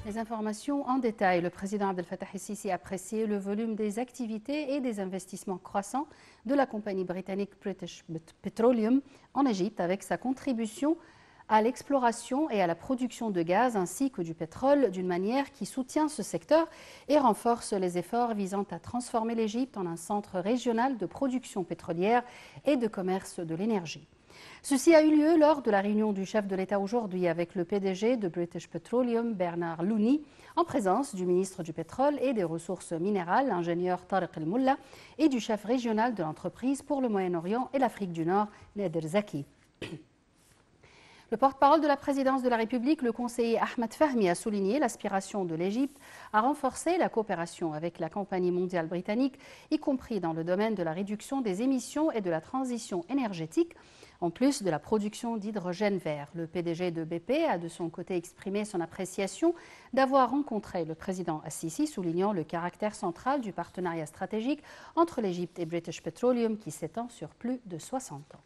Les informations en détail. Le président Abdel Fattah el-Sisi a apprécié le volume des activités et des investissements croissants de la compagnie britannique British Petroleum en Égypte avec sa contribution à l'exploration et à la production de gaz ainsi que du pétrole d'une manière qui soutient ce secteur et renforce les efforts visant à transformer l'Égypte en un centre régional de production pétrolière et de commerce de l'énergie. Ceci a eu lieu lors de la réunion du chef de l'État aujourd'hui avec le PDG de British Petroleum, Bernard Looney, en présence du ministre du Pétrole et des Ressources minérales, l'ingénieur Tariq El-Molla, et du chef régional de l'entreprise pour le Moyen-Orient et l'Afrique du Nord, Nader Zaki. Le porte-parole de la présidence de la République, le conseiller Ahmed Fahmi, a souligné l'aspiration de l'Égypte à renforcer la coopération avec la compagnie mondiale britannique, y compris dans le domaine de la réduction des émissions et de la transition énergétique, en plus de la production d'hydrogène vert. Le PDG de BP a de son côté exprimé son appréciation d'avoir rencontré le président Al-Sisi, soulignant le caractère central du partenariat stratégique entre l'Égypte et British Petroleum qui s'étend sur plus de 60 ans.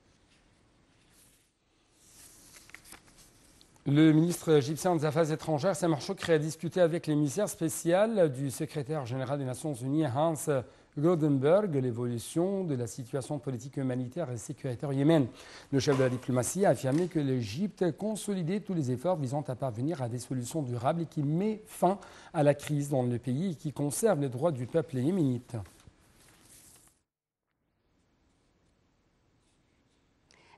Le ministre égyptien des Affaires étrangères, Samar Choukri, a discuté avec l'émissaire spécial du secrétaire général des Nations Unies, Hans Goldenberg, l'évolution de la situation politique, humanitaire et sécuritaire au Yémen. Le chef de la diplomatie a affirmé que l'Égypte consolidait tous les efforts visant à parvenir à des solutions durables et qui met fin à la crise dans le pays et qui conserve les droits du peuple yéménite.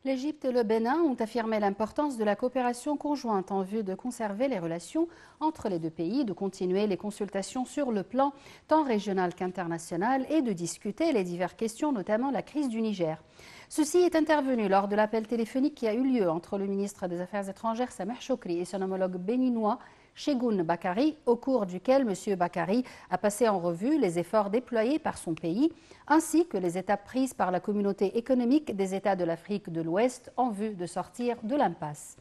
L'Égypte et le Bénin ont affirmé l'importance de la coopération conjointe en vue de conserver les relations entre les deux pays, de continuer les consultations sur le plan tant régional qu'international et de discuter les diverses questions, notamment la crise du Niger. Ceci est intervenu lors de l'appel téléphonique qui a eu lieu entre le ministre des Affaires étrangères Samar Choukri et son homologue béninois Chegoun Bakary, au cours duquel M. Bakary a passé en revue les efforts déployés par son pays, ainsi que les étapes prises par la communauté économique des États de l'Afrique de l'Ouest en vue de sortir de l'impasse.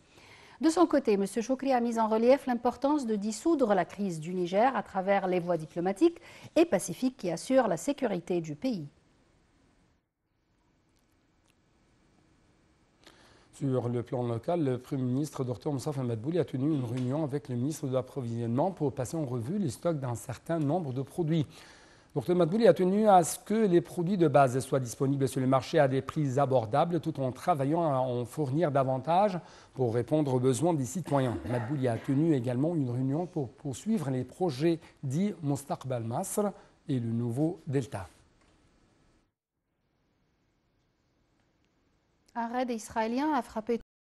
De son côté, M. Choukri a mis en relief l'importance de dissoudre la crise du Niger à travers les voies diplomatiques et pacifiques qui assurent la sécurité du pays. Sur le plan local, le Premier ministre Dr Moustapha Madbouli a tenu une réunion avec le ministre de l'Approvisionnement pour passer en revue les stocks d'un certain nombre de produits. Dr Madbouli a tenu à ce que les produits de base soient disponibles sur le marché à des prix abordables tout en travaillant à en fournir davantage pour répondre aux besoins des citoyens. Madbouli a tenu également une réunion pour poursuivre les projets dits Mustaqbal Masr et le nouveau Delta. Un raid israélien a frappé